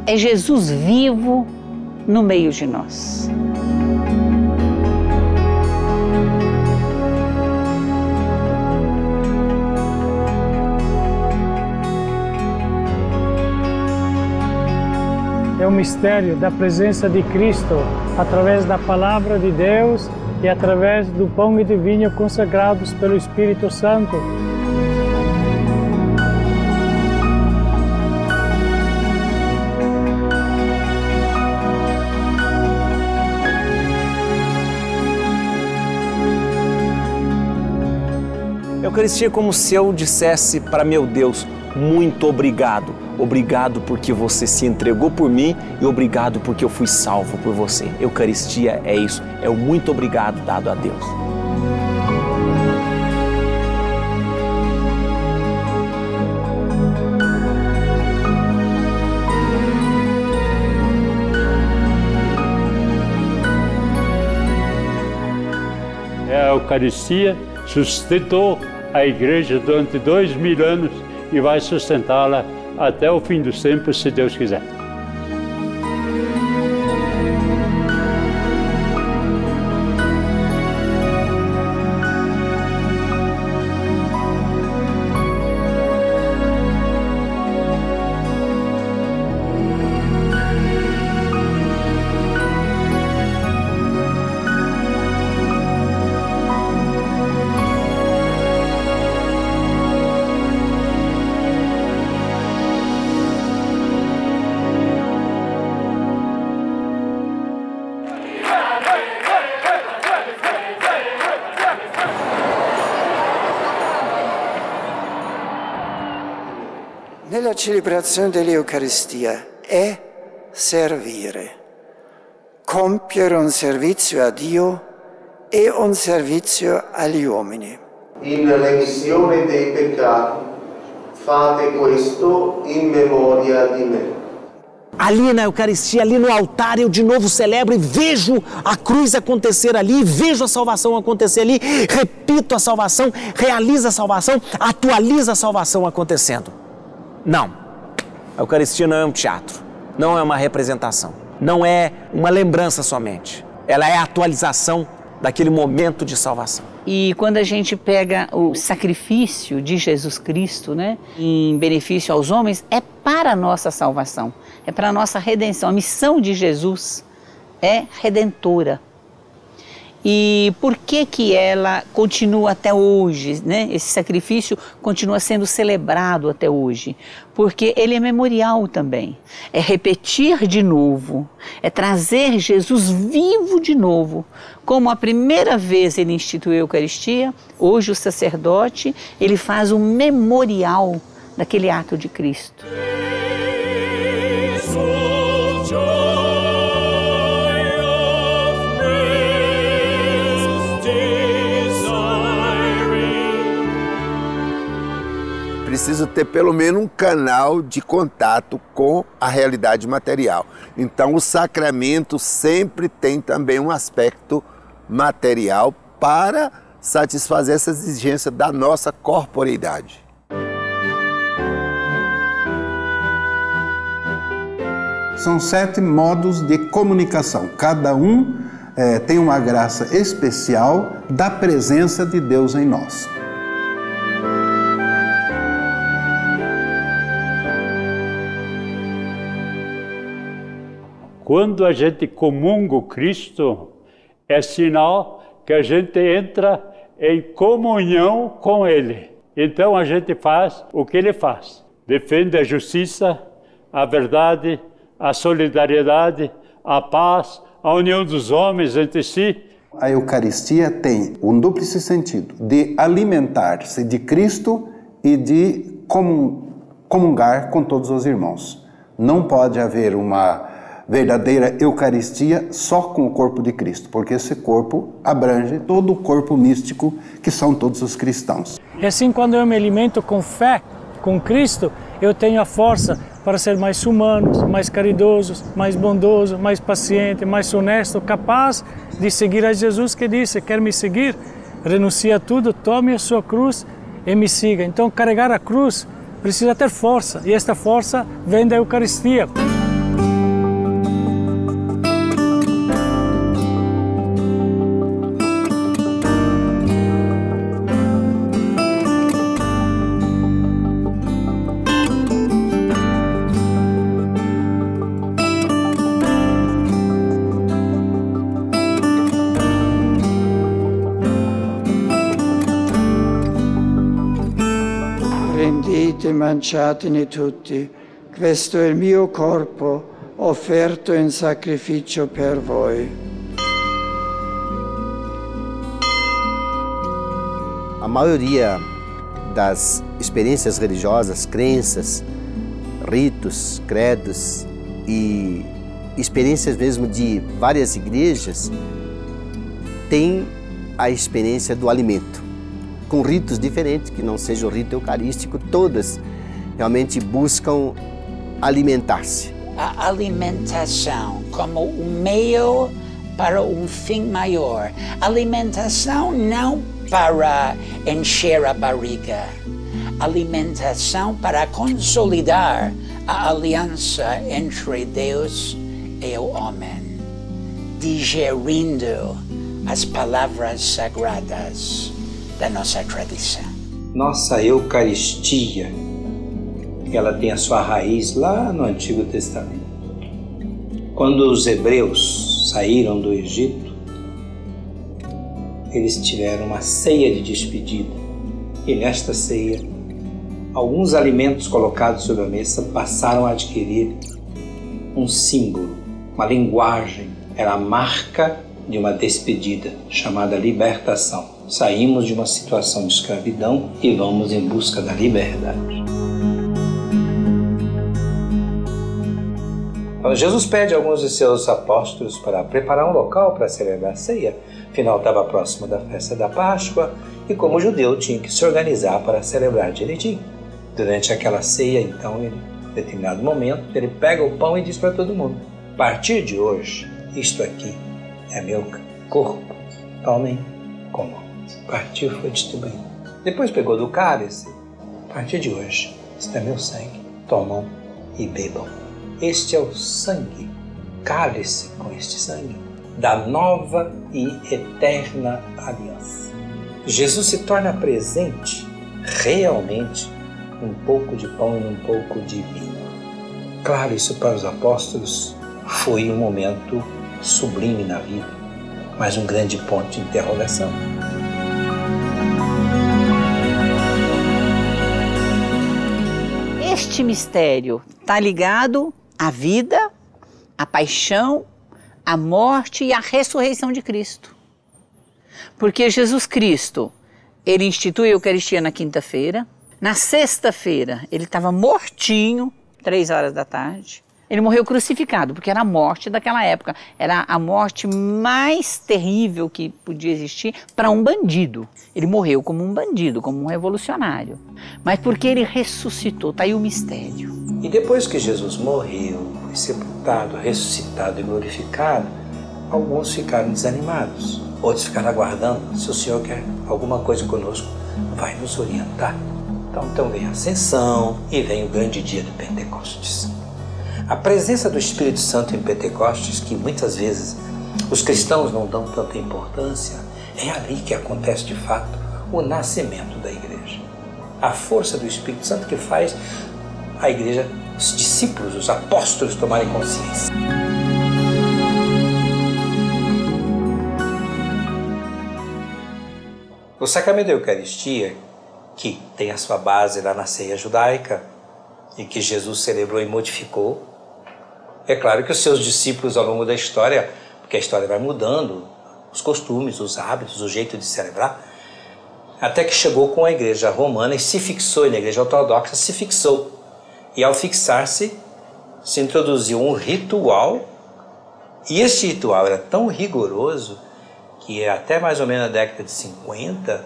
é Jesus vivo no meio de nós. É o mistério da presença de Cristo através da Palavra de Deus e através do pão e do vinho consagrados pelo Espírito Santo. A Eucaristia é como se eu dissesse para meu Deus: muito obrigado. Obrigado porque você se entregou por mim e obrigado porque eu fui salvo por você. Eucaristia é isso, é o muito obrigado dado a Deus. A Eucaristia sustentou a Igreja durante 2000 anos e vai sustentá-la até o fim dos tempos, se Deus quiser. Nella celebrazione dell'Eucaristia è servire. Compiere un servizio a Dio e un servizio agli uomini. In remissione dei peccati, fate questo in memoria di me. Ali na Eucaristia, ali no altar, eu de novo celebro e vejo a cruz acontecer ali, vejo a salvação acontecer ali, repito a salvação, realizo a salvação, atualizo a salvação acontecendo. Não, a Eucaristia não é um teatro, não é uma representação, não é uma lembrança somente. Ela é a atualização daquele momento de salvação. E quando a gente pega o sacrifício de Jesus Cristo, né, em benefício aos homens, é para a nossa salvação, é para a nossa redenção. A missão de Jesus é redentora. E por que ela continua até hoje, né? Esse sacrifício continua sendo celebrado até hoje? Porque ele é memorial também, é repetir de novo, é trazer Jesus vivo de novo. Como a primeira vez ele instituiu a Eucaristia, hoje o sacerdote, ele faz um memorial daquele ato de Cristo. Preciso ter pelo menos um canal de contato com a realidade material. Então o sacramento sempre tem também um aspecto material para satisfazer essa exigência da nossa corporeidade. São 7 modos de comunicação. Cada um tem uma graça especial da presença de Deus em nós. Quando a gente comunga o Cristo, é sinal que a gente entra em comunhão com Ele. Então a gente faz o que Ele faz. Defende a justiça, a verdade, a solidariedade, a paz, a união dos homens entre si. A Eucaristia tem um duplo sentido, de alimentar-se de Cristo e de comungar com todos os irmãos. Não pode haver uma verdadeira Eucaristia só com o corpo de Cristo, porque esse corpo abrange todo o corpo místico que são todos os cristãos. E assim, quando eu me alimento com fé, com Cristo, eu tenho a força para ser mais humano, mais caridoso, mais bondoso, mais paciente, mais honesto, capaz de seguir a Jesus que disse: quer me seguir? Renuncie a tudo, tome a sua cruz e me siga. Então, carregar a cruz precisa ter força, e esta força vem da Eucaristia. prendiate e mangiatene tutti, questo è il mio corpo offerto in sacrificio per voi. A maioria das experiências religiosas, crenças, ritos, credos e experiências mesmo de várias igrejas tem a experiência do alimento, com ritos diferentes, que não seja o rito eucarístico, todas realmente buscam alimentar-se. A alimentação como um meio para um fim maior. Alimentação não para encher a barriga. Alimentação para consolidar a aliança entre Deus e o homem, digerindo as palavras sagradas da nossa tradição. Nossa Eucaristia, ela tem a sua raiz lá no Antigo Testamento. Quando os hebreus saíram do Egito, eles tiveram uma ceia de despedida. E nesta ceia, alguns alimentos colocados sobre a mesa passaram a adquirir um símbolo, uma linguagem. Era a marca de uma despedida, chamada libertação. Saímos de uma situação de escravidão e vamos em busca da liberdade. Então, Jesus pede a alguns de seus apóstolos para preparar um local para celebrar a ceia. Afinal, estava próximo da festa da Páscoa e, como judeu, tinha que se organizar para celebrar direitinho. Durante aquela ceia, então, em determinado momento, ele pega o pão e diz para todo mundo: a partir de hoje, isto aqui é meu corpo, tomem, comam. Partiu, foi distribuído. Depois pegou do cálice: a partir de hoje, isto é meu sangue, tomam e bebam. Este é o sangue, cálice com este sangue, da nova e eterna aliança. Jesus se torna presente realmente num pouco de pão e num pouco de vinho. Claro, isso para os apóstolos foi um momento sublime na vida, mas um grande ponto de interrogação. Este mistério está ligado à vida, à paixão, à morte e à ressurreição de Cristo. Porque Jesus Cristo, ele institui a Eucaristia na quinta-feira. Na sexta-feira, ele estava mortinho, 3 horas da tarde. Ele morreu crucificado, porque era a morte daquela época. Era a morte mais terrível que podia existir para um bandido. Ele morreu como um bandido, como um revolucionário. Mas porque ele ressuscitou, está aí o mistério. E depois que Jesus morreu, foi sepultado, ressuscitado e glorificado, alguns ficaram desanimados. Outros ficaram aguardando: se o Senhor quer alguma coisa conosco, vai nos orientar. Então vem a Ascensão e vem o grande dia de Pentecostes. A presença do Espírito Santo em Pentecostes, que muitas vezes os cristãos não dão tanta importância, é ali que acontece de fato o nascimento da igreja. A força do Espírito Santo que faz a igreja, os discípulos, os apóstolos tomarem consciência. O sacramento da Eucaristia, que tem a sua base lá na ceia judaica e que Jesus celebrou e modificou, é claro que os seus discípulos ao longo da história, porque a história vai mudando, os costumes, os hábitos, o jeito de celebrar, até que chegou com a igreja romana e se fixou, e na igreja ortodoxa se fixou. E ao fixar-se, se introduziu um ritual, e este ritual era tão rigoroso que até mais ou menos na década de 50,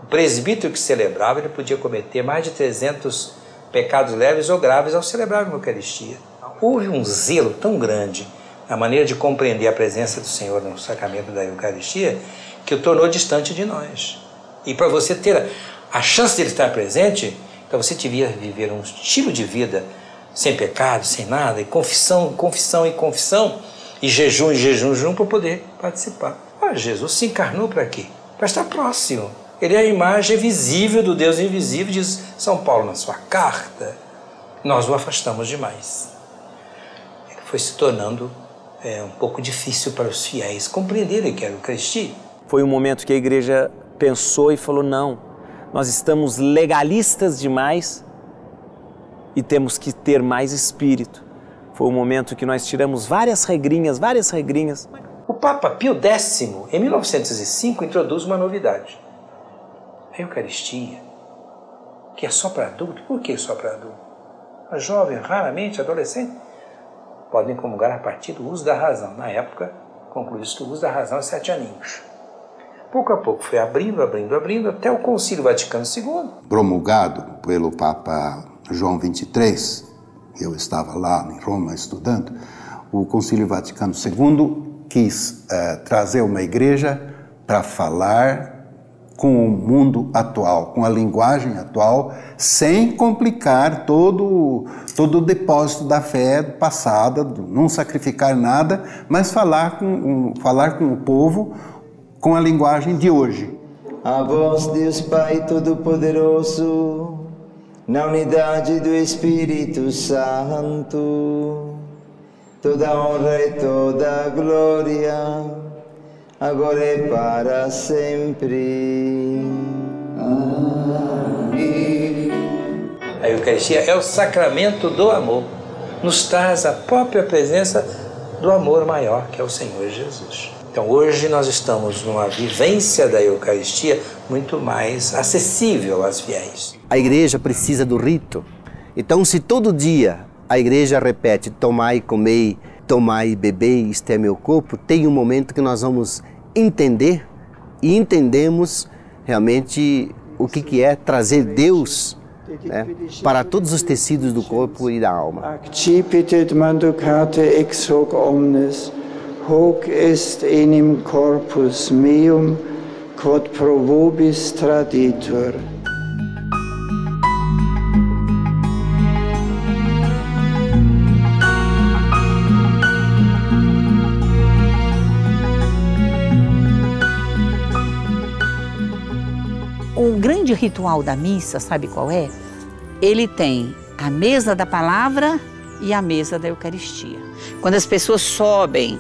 o presbítero que celebrava, ele podia cometer mais de 300 pecados leves ou graves ao celebrar a Eucaristia. Houve um zelo tão grande na maneira de compreender a presença do Senhor no sacramento da Eucaristia que o tornou distante de nós. E para você ter a chance de ele estar presente, então você devia viver um estilo de vida sem pecado, sem nada, e confissão, confissão e confissão, e jejum para poder participar. Jesus se encarnou para quê? Para estar próximo. Ele é a imagem visível do Deus invisível, diz São Paulo na sua carta. Nós o afastamos demais. Ele foi se tornando um pouco difícil para os fiéis compreenderem que era o Eucaristia. Foi um momento que a igreja pensou e falou: não, nós estamos legalistas demais e temos que ter mais espírito. Foi um momento que nós tiramos várias regrinhas. O Papa Pio X, em 1905, introduz uma novidade. A Eucaristia, que é só para adulto. Por que só para adulto? A jovem, raramente, adolescente, podem comungar a partir do uso da razão. Na época, concluiu-se que o uso da razão é 7 aninhos. Pouco a pouco foi abrindo, até o Concílio Vaticano II. Promulgado pelo Papa João XXIII, eu estava lá em Roma estudando, o Concílio Vaticano II quis trazer uma igreja para falar com o mundo atual, com a linguagem atual, sem complicar todo o depósito da fé passada, não sacrificar nada, mas falar com o povo com a linguagem de hoje. A vós, Deus Pai Todo-Poderoso, na unidade do Espírito Santo, toda honra e toda glória, agora e para sempre. Amém. A Eucaristia é o sacramento do amor. Nos traz a própria presença do amor maior, que é o Senhor Jesus. Então hoje nós estamos numa vivência da Eucaristia muito mais acessível às fiéis. A igreja precisa do rito. Então, se todo dia a igreja repete: tomai, comei, tomai e bebei, isto é meu corpo, tem um momento que nós vamos entender e entendemos realmente o que é trazer Deus, né, para todos os tecidos do corpo e da alma. Accipitet manducate ex hoc omnes, hoc est enim corpus meum, quod pro vobis traditur. O grande ritual da missa, sabe qual é? Ele tem a mesa da palavra e a mesa da Eucaristia. Quando as pessoas sobem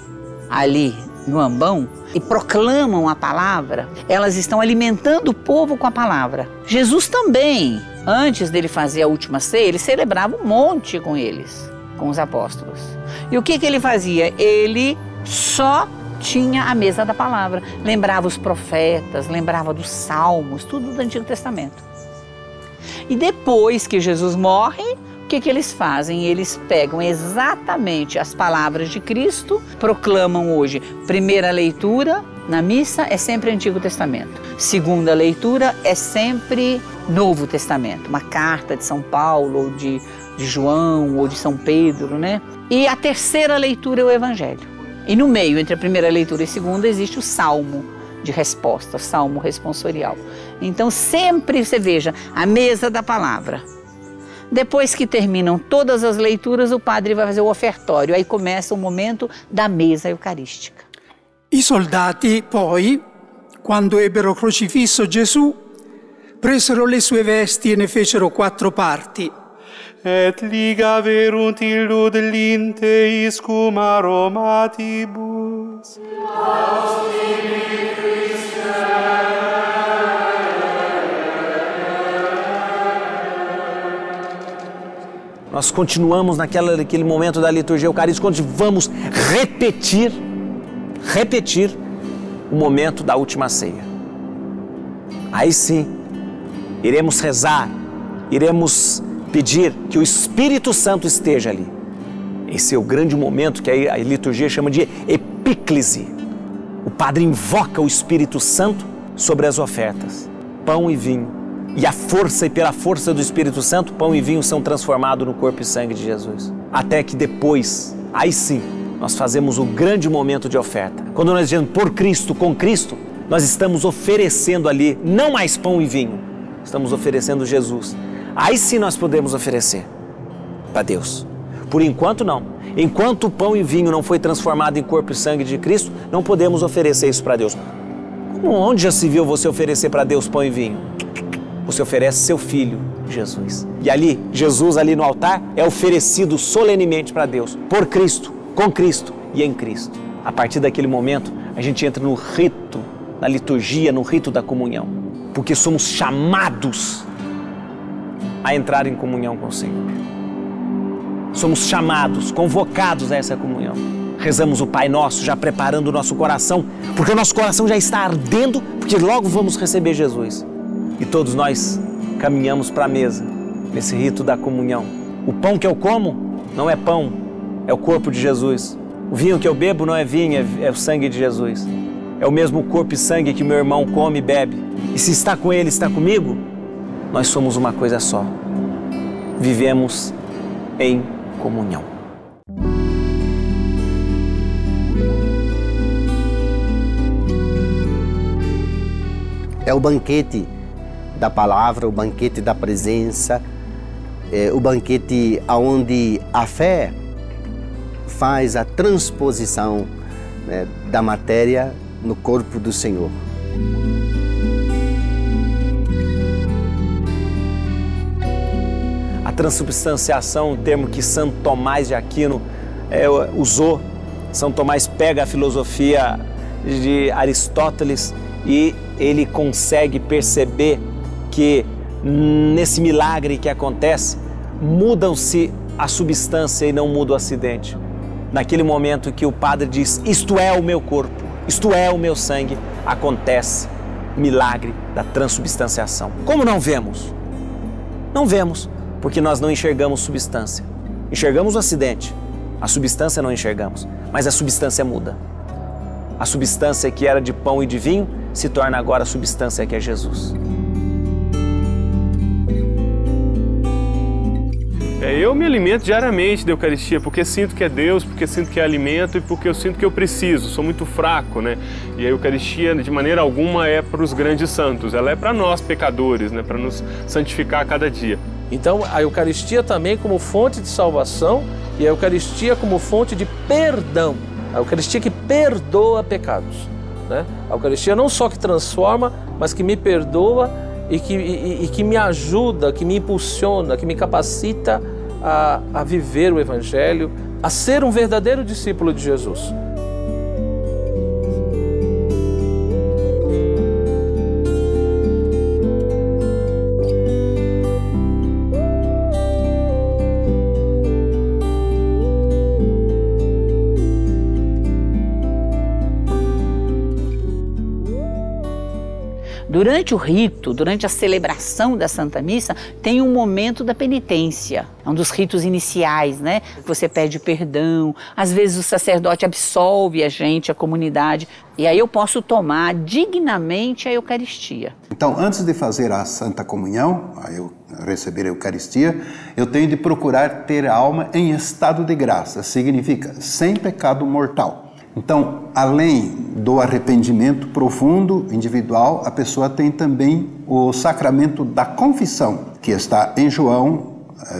ali no ambão e proclamam a palavra, elas estão alimentando o povo com a palavra. Jesus também, antes dele fazer a última ceia, ele celebrava um monte com eles, com os apóstolos. E o que ele fazia? Ele só tinha a mesa da palavra. Lembrava os profetas, lembrava dos salmos, tudo do Antigo Testamento. E depois que Jesus morre, o que eles fazem? Eles pegam exatamente as palavras de Cristo, proclamam hoje. Primeira leitura na missa é sempre Antigo Testamento. Segunda leitura é sempre Novo Testamento. Uma carta de São Paulo, ou de João, ou de São Pedro, né? E a terceira leitura é o Evangelho. E no meio, entre a primeira leitura e a segunda, existe o salmo de resposta, salmo responsorial. Então sempre você veja a mesa da palavra. Depois que terminam todas as leituras, o padre vai fazer o ofertório. Aí começa o momento da mesa eucarística. I soldati poi, quando ebbero crocifisso Gesù, presero le sue vesti e ne fecero 4 parti. Et liga verunt illud linteis cum aromatibus. Nós continuamos naquele momento da liturgia eucarística, onde vamos repetir o momento da última ceia. Aí sim, iremos rezar, iremos pedir que o Espírito Santo esteja ali. Esse é o grande momento que a liturgia chama de epíclise. O padre invoca o Espírito Santo sobre as ofertas, pão e vinho. E pela força do Espírito Santo, pão e vinho são transformados no corpo e sangue de Jesus. Até que depois, aí sim, nós fazemos o grande momento de oferta. Quando nós dizemos por Cristo, com Cristo, nós estamos oferecendo ali, não mais pão e vinho, estamos oferecendo Jesus. Aí sim nós podemos oferecer para Deus. Por enquanto não. Enquanto o pão e vinho não foi transformado em corpo e sangue de Cristo, não podemos oferecer isso para Deus. Onde já se viu você oferecer para Deus pão e vinho? Você oferece seu Filho, Jesus. E ali, Jesus ali no altar é oferecido solenemente para Deus, por Cristo, com Cristo e em Cristo. A partir daquele momento, a gente entra no rito, na liturgia, no rito da comunhão, porque somos chamados a entrar em comunhão com o Senhor. somos chamados, convocados a essa comunhão. Rezamos o Pai Nosso, já preparando o nosso coração, porque o nosso coração já está ardendo, porque logo vamos receber Jesus. E todos nós caminhamos para a mesa, nesse rito da comunhão. O pão que eu como não é pão, é o corpo de Jesus. O vinho que eu bebo não é vinho, é o sangue de Jesus. É o mesmo corpo e sangue que meu irmão come e bebe. E se está com ele, está comigo, nós somos uma coisa só. Vivemos em comunhão. É o banquete da palavra, o banquete da presença, o banquete onde a fé faz a transposição, né, da matéria no corpo do Senhor. A transubstanciação, um termo que Santo Tomás de Aquino usou. São Tomás pega a filosofia de Aristóteles e ele consegue perceber que nesse milagre que acontece, mudam-se a substância e não muda o acidente. Naquele momento que o padre diz, isto é o meu corpo, isto é o meu sangue, acontece o milagre da transubstanciação. Como não vemos? Não vemos, porque nós não enxergamos substância. Enxergamos o acidente, a substância não enxergamos, mas a substância muda. A substância que era de pão e de vinho se torna agora a substância que é Jesus. Eu me alimento diariamente da Eucaristia, porque sinto que é Deus, porque sinto que é alimento e porque eu sinto que eu preciso, sou muito fraco, né? E a Eucaristia, de maneira alguma, é para os grandes santos, ela é para nós, pecadores, né? Para nos santificar a cada dia. Então, a Eucaristia também como fonte de salvação e a Eucaristia como fonte de perdão. A Eucaristia que perdoa pecados, né? A Eucaristia não só que transforma, mas que me perdoa e que me ajuda, que me impulsiona, que me capacita a viver o Evangelho, a ser um verdadeiro discípulo de Jesus. Durante o rito, durante a celebração da Santa Missa, tem um momento da penitência. É um dos ritos iniciais, né? Você pede perdão, às vezes o sacerdote absolve a gente, a comunidade, e aí eu posso tomar dignamente a Eucaristia. Então, antes de fazer a Santa Comunhão, receber a Eucaristia, eu tenho de procurar ter a alma em estado de graça, significa sem pecado mortal. Então, além do arrependimento profundo, individual, a pessoa tem também o sacramento da confissão, que está em João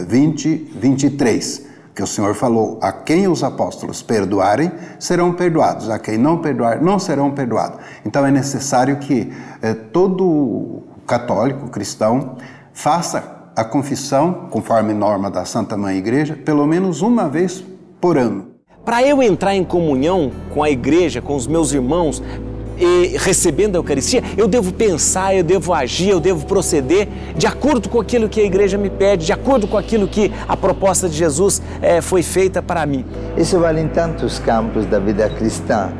20, 23, que o Senhor falou, a quem os apóstolos perdoarem, serão perdoados, a quem não perdoar, não serão perdoados. Então, é necessário que todo católico, cristão, faça a confissão, conforme norma da Santa Mãe Igreja, pelo menos uma vez por ano. Para eu entrar em comunhão com a igreja, com os meus irmãos, e recebendo a Eucaristia, eu devo pensar, eu devo agir, eu devo proceder de acordo com aquilo que a igreja me pede, de acordo com aquilo que a proposta de Jesus foi feita para mim. Isso vale em tantos campos da vida cristã.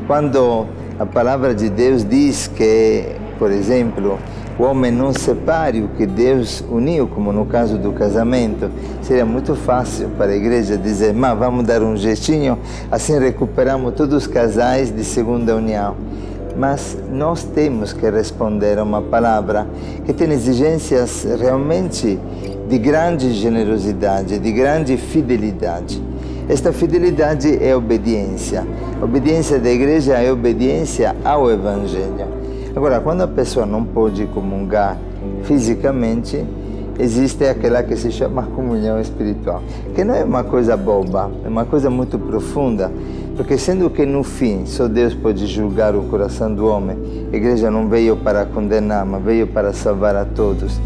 Quando a palavra de Deus diz que, por exemplo, o homem não separe o que Deus uniu, como no caso do casamento, seria muito fácil para a igreja dizer, mas vamos dar um jeitinho, assim recuperamos todos os casais de segunda união. Mas nós temos que responder a uma palavra que tem exigências realmente de grande generosidade, de grande fidelidade. Esta fidelidade é obediência. A obediência da igreja é obediência ao Evangelho. Agora, quando a pessoa não pode comungar fisicamente, existe aquela que se chama comunhão espiritual, que não é uma coisa boba, é uma coisa muito profunda, porque sendo que no fim só Deus pode julgar o coração do homem, a igreja não veio para condenar, mas veio para salvar a todos.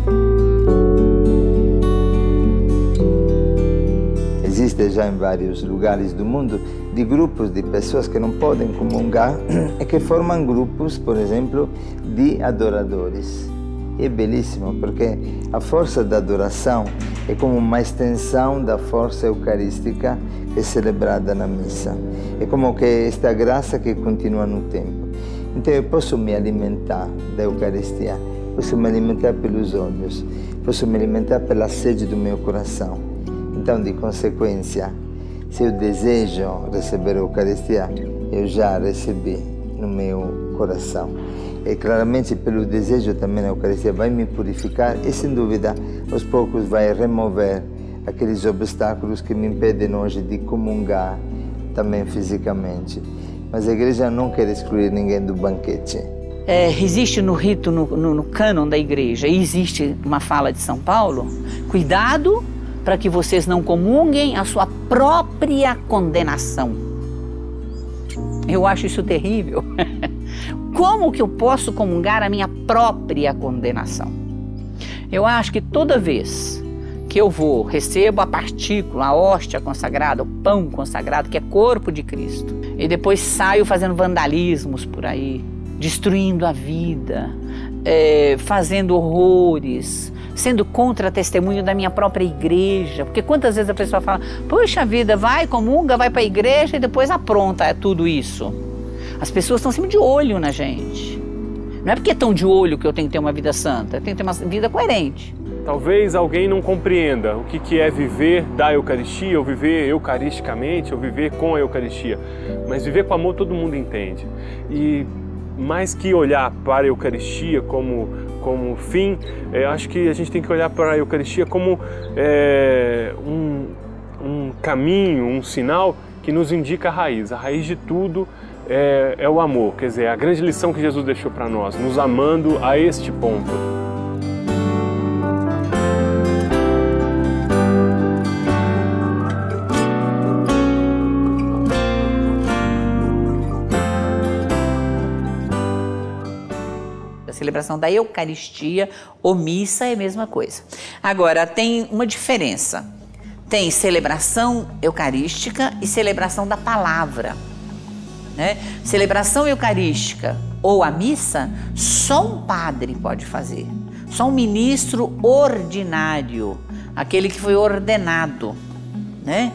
Existe já em vários lugares do mundo de grupos de pessoas que não podem comungar e que formam grupos, por exemplo, de adoradores. É belíssimo, porque a força da adoração é como uma extensão da força eucarística que é celebrada na missa. É como que esta graça que continua no tempo. Então eu posso me alimentar da Eucaristia, posso me alimentar pelos olhos, posso me alimentar pela sede do meu coração. Então, de consequência, se eu desejo receber a Eucaristia, eu já recebi no meu coração. E claramente pelo desejo também a Eucaristia vai me purificar e sem dúvida aos poucos vai remover aqueles obstáculos que me impedem hoje de comungar também fisicamente. Mas a igreja não quer excluir ninguém do banquete. Existe no rito, no cânon da igreja, e existe uma fala de São Paulo, cuidado para que vocês não comunguem a sua própria condenação. Eu acho isso terrível. Como que eu posso comungar a minha própria condenação? Eu acho que toda vez que eu recebo a partícula, a hóstia consagrada, o pão consagrado, que é corpo de Cristo, e depois saio fazendo vandalismos por aí, destruindo a vida, fazendo horrores, sendo contra-testemunho da minha própria igreja, porque quantas vezes a pessoa fala, poxa vida, vai, comunga, vai para a igreja e depois apronta tudo isso. As pessoas estão sempre de olho na gente. Não é porque estão de olho que eu tenho que ter uma vida santa, eu tenho que ter uma vida coerente. Talvez alguém não compreenda o que é viver da Eucaristia, ou viver eucaristicamente, ou viver com a Eucaristia. Mas viver com amor todo mundo entende. E mais que olhar para a Eucaristia como fim, acho que a gente tem que olhar para a Eucaristia como um caminho, um sinal que nos indica a raiz. A raiz de tudo é o amor, quer dizer, a grande lição que Jesus deixou para nós, nos amando a este ponto. Celebração da Eucaristia ou missa é a mesma coisa. Agora, tem uma diferença. Tem celebração eucarística e celebração da palavra, né? Celebração eucarística ou a missa, só um padre pode fazer. Só um ministro ordinário, aquele que foi ordenado, né?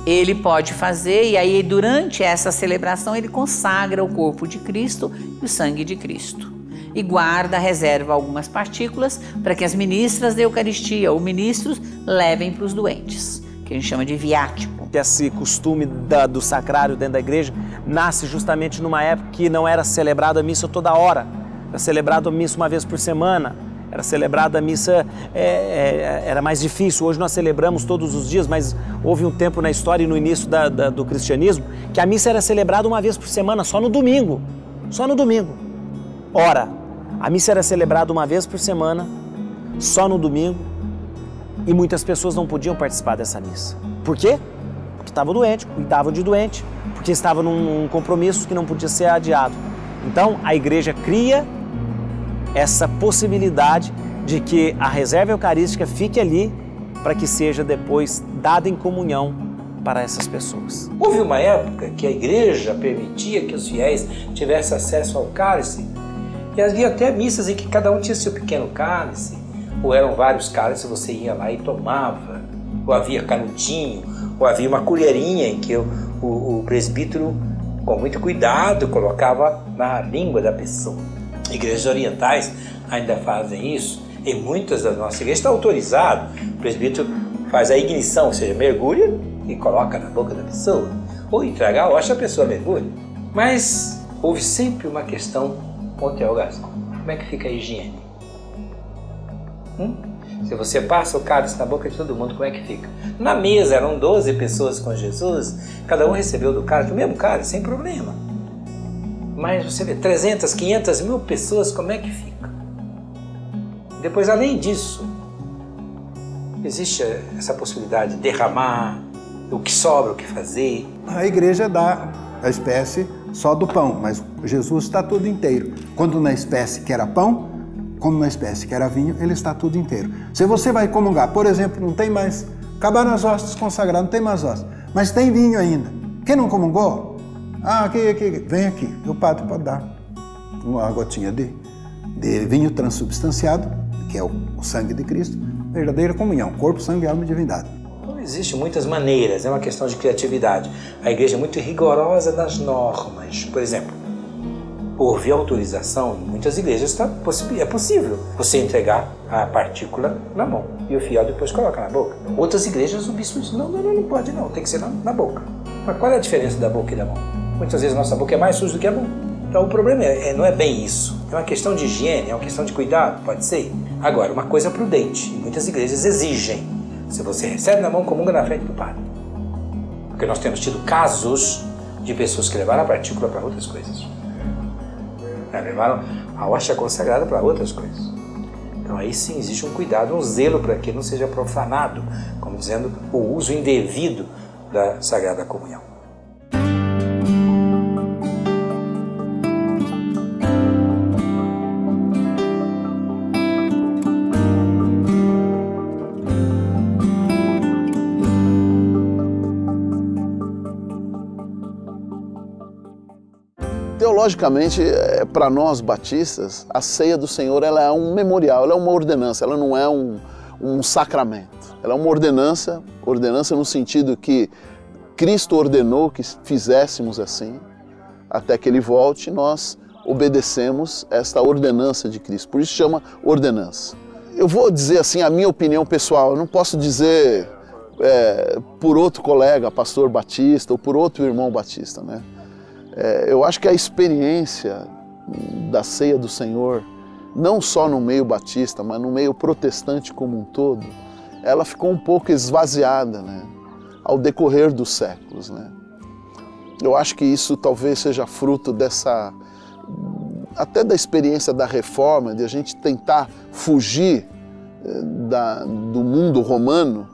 Ele pode fazer e aí durante essa celebração ele consagra o corpo de Cristo e o sangue de Cristo. E guarda, reserva algumas partículas para que as ministras da Eucaristia ou ministros levem para os doentes, que a gente chama de viático. Esse costume do sacrário dentro da igreja nasce justamente numa época que não era celebrada a missa toda hora. Era celebrada a missa uma vez por semana, era celebrada a missa, era mais difícil. Hoje nós celebramos todos os dias, mas houve um tempo na história e no início do cristianismo que a missa era celebrada uma vez por semana, só no domingo. Só no domingo. Ora, a missa era celebrada uma vez por semana, só no domingo, e muitas pessoas não podiam participar dessa missa. Por quê? Porque estavam doentes, cuidavam de doente, porque estavam num compromisso que não podia ser adiado. Então, a igreja cria essa possibilidade de que a reserva eucarística fique ali para que seja depois dada em comunhão para essas pessoas. Houve uma época que a igreja permitia que os fiéis tivessem acesso ao cálice. E havia até missas em que cada um tinha seu pequeno cálice, ou eram vários cálices, você ia lá e tomava, ou havia canudinho, ou havia uma colherinha em que o presbítero, com muito cuidado, colocava na língua da pessoa. Igrejas orientais ainda fazem isso, e muitas das nossas igrejas está autorizado, o presbítero faz a ignição, ou seja, mergulha e coloca na boca da pessoa, ou entrega a hóstia, a pessoa mergulha. Mas houve sempre uma questão. Monteiro Gasco, como é que fica a higiene? Se você passa o cálice na boca de todo mundo, como é que fica? Na mesa eram 12 pessoas com Jesus, cada um recebeu do cálice, o mesmo cálice, sem problema. Mas você vê 300, 500, 1000 pessoas, como é que fica? Depois, além disso, existe essa possibilidade de derramar, o que sobra, o que fazer. A igreja dá a espécie só do pão, mas Jesus está tudo inteiro. Quando na espécie que era pão, como na espécie que era vinho, ele está tudo inteiro. Se você vai comungar, por exemplo, não tem mais, acabaram as hóstias consagradas, não tem mais hóstias, mas tem vinho ainda. Quem não comungou? Aqui, vem aqui, o padre pode dar uma gotinha de de vinho transubstanciado, que é o sangue de Cristo, verdadeira comunhão, corpo, sangue, alma e divindade. Não existe muitas maneiras, é uma questão de criatividade. A igreja é muito rigorosa das normas. Por exemplo, por via autorização, em muitas igrejas é possível você entregar a partícula na mão e o fiel depois coloca na boca. Outras igrejas o bispo diz, não pode não, tem que ser na boca. Mas qual é a diferença da boca e da mão? Muitas vezes nossa boca é mais suja do que a mão. Então o problema não é bem isso. É uma questão de higiene, é uma questão de cuidado, pode ser. Agora, uma coisa prudente, muitas igrejas exigem. Se você recebe na mão, comunga na frente do padre. Porque nós temos tido casos de pessoas que levaram a partícula para outras coisas. Levaram a hóstia consagrada para outras coisas. Então aí sim existe um cuidado, um zelo para que não seja profanado, como dizendo, o uso indevido da Sagrada Comunhão. Teologicamente, para nós batistas, a ceia do Senhor ela é um memorial, ela é uma ordenança, ela não é um sacramento. Ela é uma ordenança no sentido que Cristo ordenou que fizéssemos assim, até que Ele volte, nós obedecemos esta ordenança de Cristo. Por isso chama ordenança. Eu vou dizer assim a minha opinião pessoal, eu não posso dizer por outro colega, pastor batista, ou por outro irmão batista, né? Eu acho que a experiência da ceia do Senhor, não só no meio batista, mas no meio protestante como um todo, ela ficou um pouco esvaziada, né, ao decorrer dos séculos, né? Eu acho que isso talvez seja fruto até da experiência da Reforma, de a gente tentar fugir do mundo romano.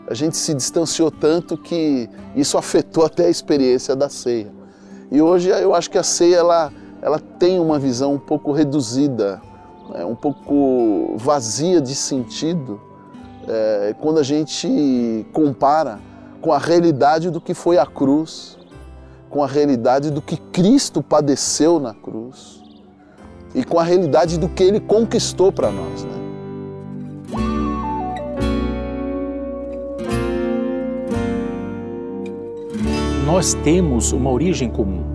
A gente se distanciou tanto que isso afetou até a experiência da ceia. E hoje eu acho que a ceia ela tem uma visão um pouco reduzida, um pouco vazia de sentido, quando a gente compara com a realidade do que foi a cruz, com a realidade do que Cristo padeceu na cruz e com a realidade do que Ele conquistou para nós, né? Nós temos uma origem comum.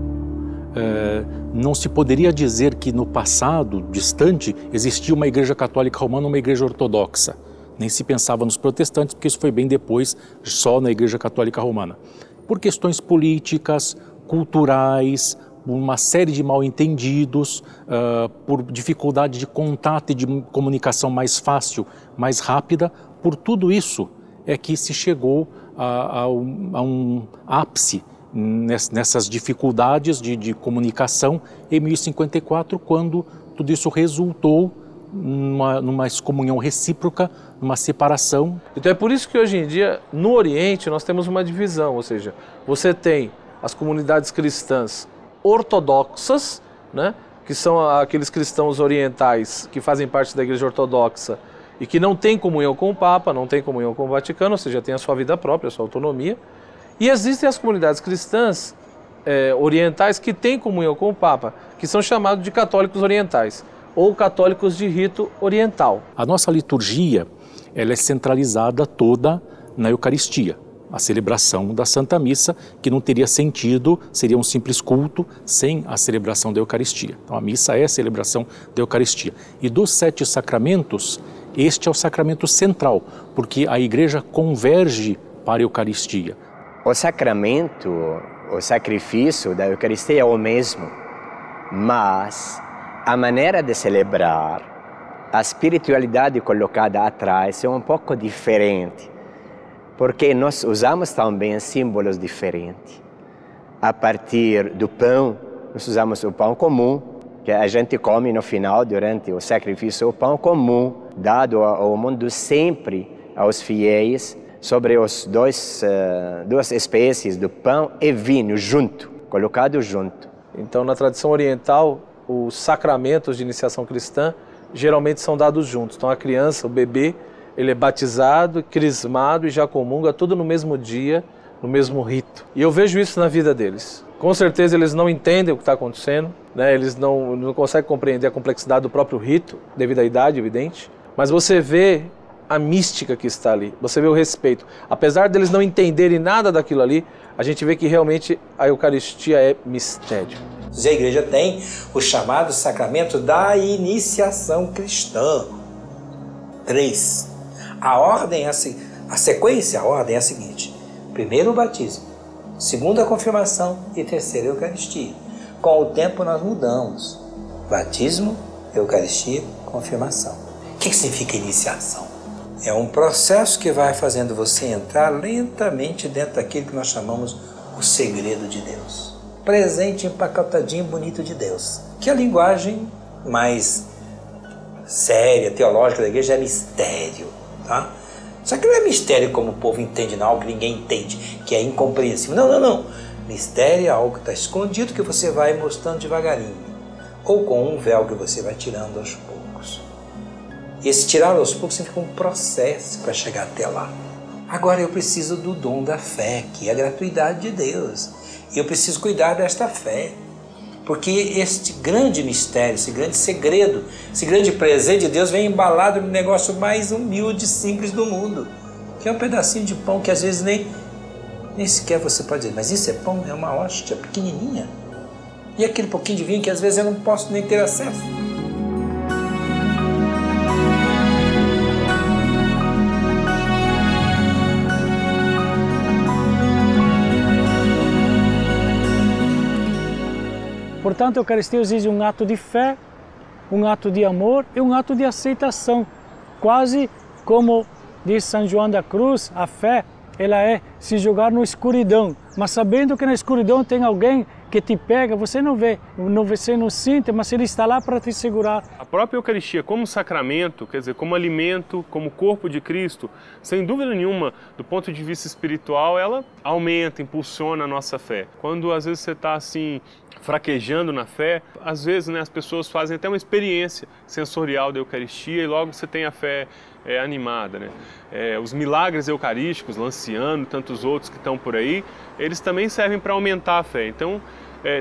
Não se poderia dizer que no passado distante existia uma igreja católica romana ou uma igreja ortodoxa. Nem se pensava nos protestantes, porque isso foi bem depois, só na igreja católica romana. Por questões políticas, culturais, uma série de mal-entendidos, por dificuldade de contato e de comunicação mais fácil, mais rápida, por tudo isso é que se chegou a um ápice nessas dificuldades de comunicação em 1054, quando tudo isso resultou numa excomunhão recíproca, numa separação. Então é por isso que hoje em dia, no Oriente, nós temos uma divisão, ou seja, você tem as comunidades cristãs ortodoxas, né, que são aqueles cristãos orientais que fazem parte da Igreja Ortodoxa e que não tem comunhão com o Papa, não tem comunhão com o Vaticano, ou seja, tem a sua vida própria, a sua autonomia. E existem as comunidades cristãs orientais que têm comunhão com o Papa, que são chamados de católicos orientais, ou católicos de rito oriental. A nossa liturgia ela é centralizada toda na Eucaristia, a celebração da Santa Missa, que não teria sentido, seria um simples culto sem a celebração da Eucaristia. Então a missa é a celebração da Eucaristia. E dos 7 sacramentos, este é o sacramento central, porque a Igreja converge para a Eucaristia. O sacramento, o sacrifício da Eucaristia é o mesmo, mas a maneira de celebrar, a espiritualidade colocada atrás é um pouco diferente, porque nós usamos também símbolos diferentes. A partir do pão, nós usamos o pão comum, que a gente come no final, durante o sacrifício, o pão comum, dado ao mundo sempre aos fiéis, sobre as duas espécies do pão e vinho junto, colocado junto. Então, na tradição oriental, os sacramentos de iniciação cristã geralmente são dados juntos. Então, a criança, o bebê, ele é batizado, crismado e já comunga tudo no mesmo dia, no mesmo rito. E eu vejo isso na vida deles. Com certeza eles não entendem o que está acontecendo, né? Eles não conseguem compreender a complexidade do próprio rito, devido à idade, evidente. Mas você vê a mística que está ali, você vê o respeito. Apesar deles não entenderem nada daquilo ali, a gente vê que realmente a Eucaristia é mistério. A igreja tem o chamado sacramento da iniciação cristã. 3. A ordem, a sequência, a ordem é a seguinte. Primeiro o batismo, segundo a confirmação e terceiro a Eucaristia. Com o tempo nós mudamos. Batismo, Eucaristia, confirmação. O que significa iniciação? É um processo que vai fazendo você entrar lentamente dentro daquilo que nós chamamos o segredo de Deus. Presente, empacotadinho, bonito de Deus. Que a linguagem mais séria, teológica da igreja é mistério, tá? Só que não é mistério como o povo entende, não, algo que ninguém entende, que é incompreensível. Não. Mistério é algo que está escondido, que você vai mostrando devagarinho. Ou com um véu que você vai tirando aos poucos. Esse tirar aos poucos significa um processo para chegar até lá. Agora eu preciso do dom da fé, que é a gratuidade de Deus. E eu preciso cuidar desta fé. Porque este grande mistério, esse grande segredo, esse grande presente de Deus vem embalado no negócio mais humilde e simples do mundo. Que é um pedacinho de pão que às vezes nem sequer você pode dizer, mas isso é pão? É uma hóstia pequenininha. E aquele pouquinho de vinho que às vezes eu não posso nem ter acesso. Portanto, a Eucaristia exige um ato de fé, um ato de amor e um ato de aceitação. Quase como diz São João da Cruz, a fé ela é se jogar na escuridão, mas sabendo que na escuridão tem alguém que te pega, você não vê, você não sente, mas ele está lá para te segurar. A própria Eucaristia como sacramento, quer dizer, como alimento, como corpo de Cristo, sem dúvida nenhuma, do ponto de vista espiritual, ela aumenta, impulsiona a nossa fé. Quando às vezes você está assim, fraquejando na fé, às vezes as pessoas fazem até uma experiência sensorial da Eucaristia e logo você tem a fé animada, né? Os milagres eucarísticos, Lanciano e tantos outros que estão por aí, eles também servem para aumentar a fé. Então,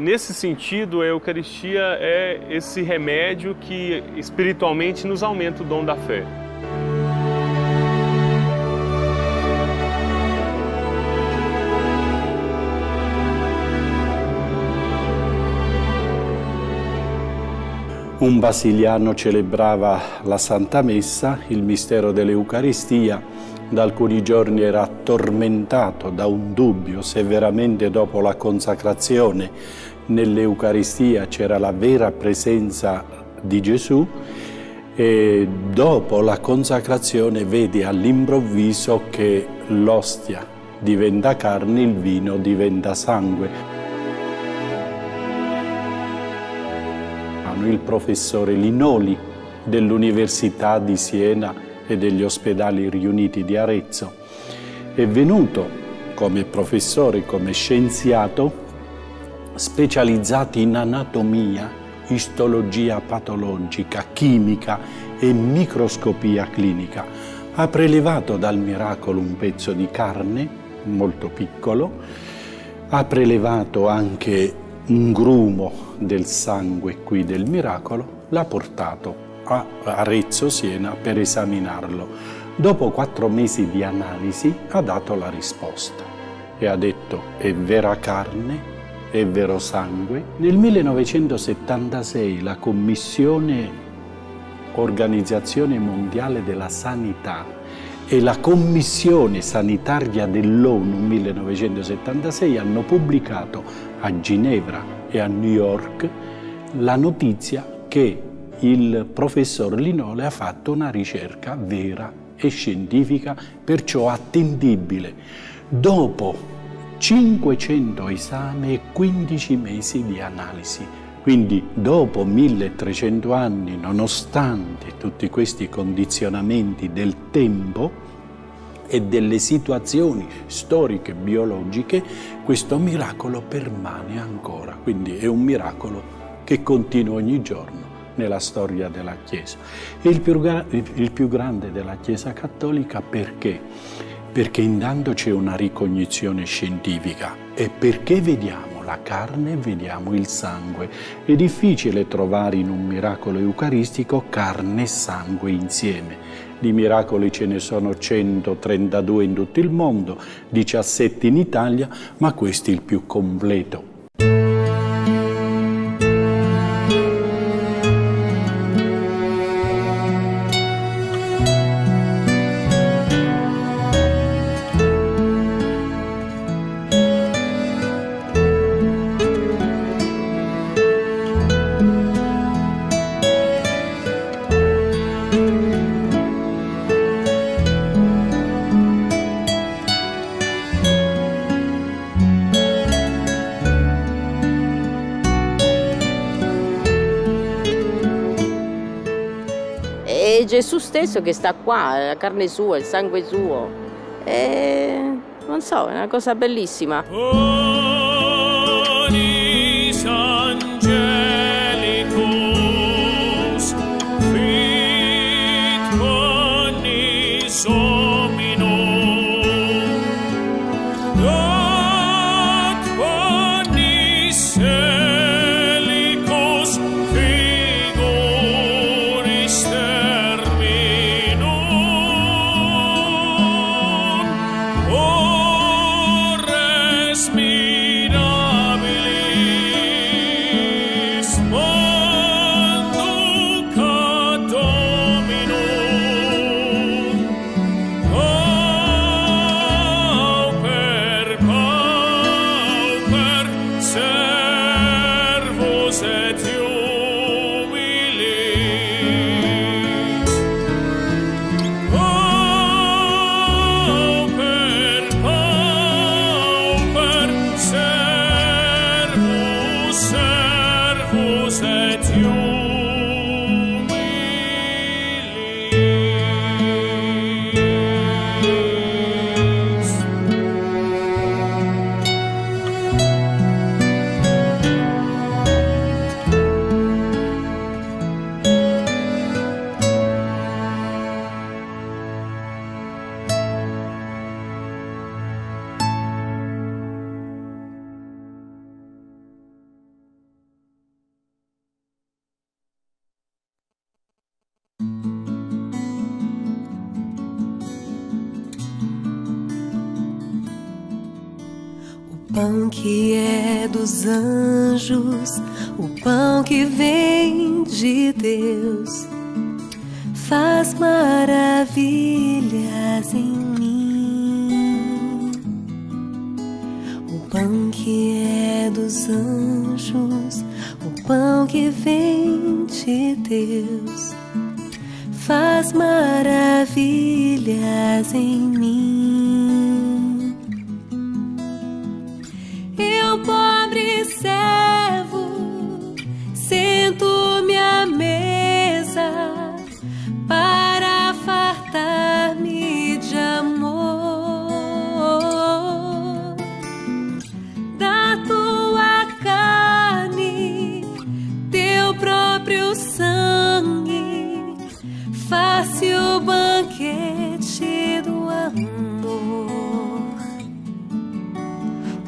nesse sentido, a Eucaristia é esse remédio que espiritualmente nos aumenta o dom da fé. Un basiliano celebrava la Santa Messa, il mistero dell'Eucaristia. Da alcuni giorni era tormentato da un dubbio se veramente dopo la consacrazione nell'Eucaristia c'era la vera presenza di Gesù e dopo la consacrazione vede all'improvviso che l'ostia diventa carne, il vino diventa sangue. Il professore Linoli dell'Università di Siena e degli ospedali riuniti di Arezzo è venuto come professore, come scienziato specializzato in anatomia, istologia patologica, chimica e microscopia clinica. Ha prelevato dal miracolo un pezzo di carne molto piccolo, ha prelevato anche un grumo del sangue qui del miracolo, l'ha portato a Arezzo, Siena, per esaminarlo. Dopo 4 mesi di analisi ha dato la risposta e ha detto è vera carne, è vero sangue. Nel 1976 la Commissione Organizzazione Mondiale della Sanità e la Commissione Sanitaria dell'ONU 1976 hanno pubblicato a Ginevra e a New York la notizia che il professor Linoli ha fatto una ricerca vera e scientifica, perciò attendibile, dopo 500 esami e 15 mesi di analisi. Quindi dopo 1300 anni, nonostante tutti questi condizionamenti del tempo e delle situazioni storiche e biologiche, questo miracolo permane ancora. Quindi è un miracolo che continua ogni giorno nella storia della Chiesa. È il più grande della Chiesa cattolica perché? Perché intanto c'è una ricognizione scientifica e perché vediamo la carne, vediamo il sangue. È difficile trovare in un miracolo eucaristico carne e sangue insieme. Di miracoli ce ne sono 132 in tutto il mondo, 17 in Italia, ma questo è il più completo. Gesù stesso che sta qua, la carne sua, il sangue suo, non so, è una cosa bellissima. Pão que é dos anjos, o pão que vem de Deus, faz maravilhas em mim. O pão que é dos anjos, o pão que vem de Deus, faz maravilhas em mim. Eu, pobre servo, sento-me à mesa para fartar-me de amor da tua carne, teu próprio sangue, faça o banquete do amor.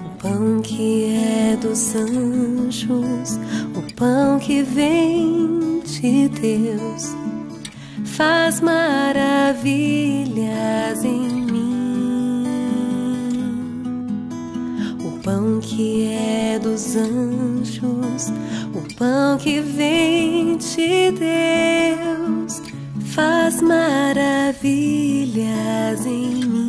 O pão que é dos anjos, o pão que vem de Deus, faz maravilhas em mim. O pão que é dos anjos, o pão que vem de Deus, faz maravilhas em mim.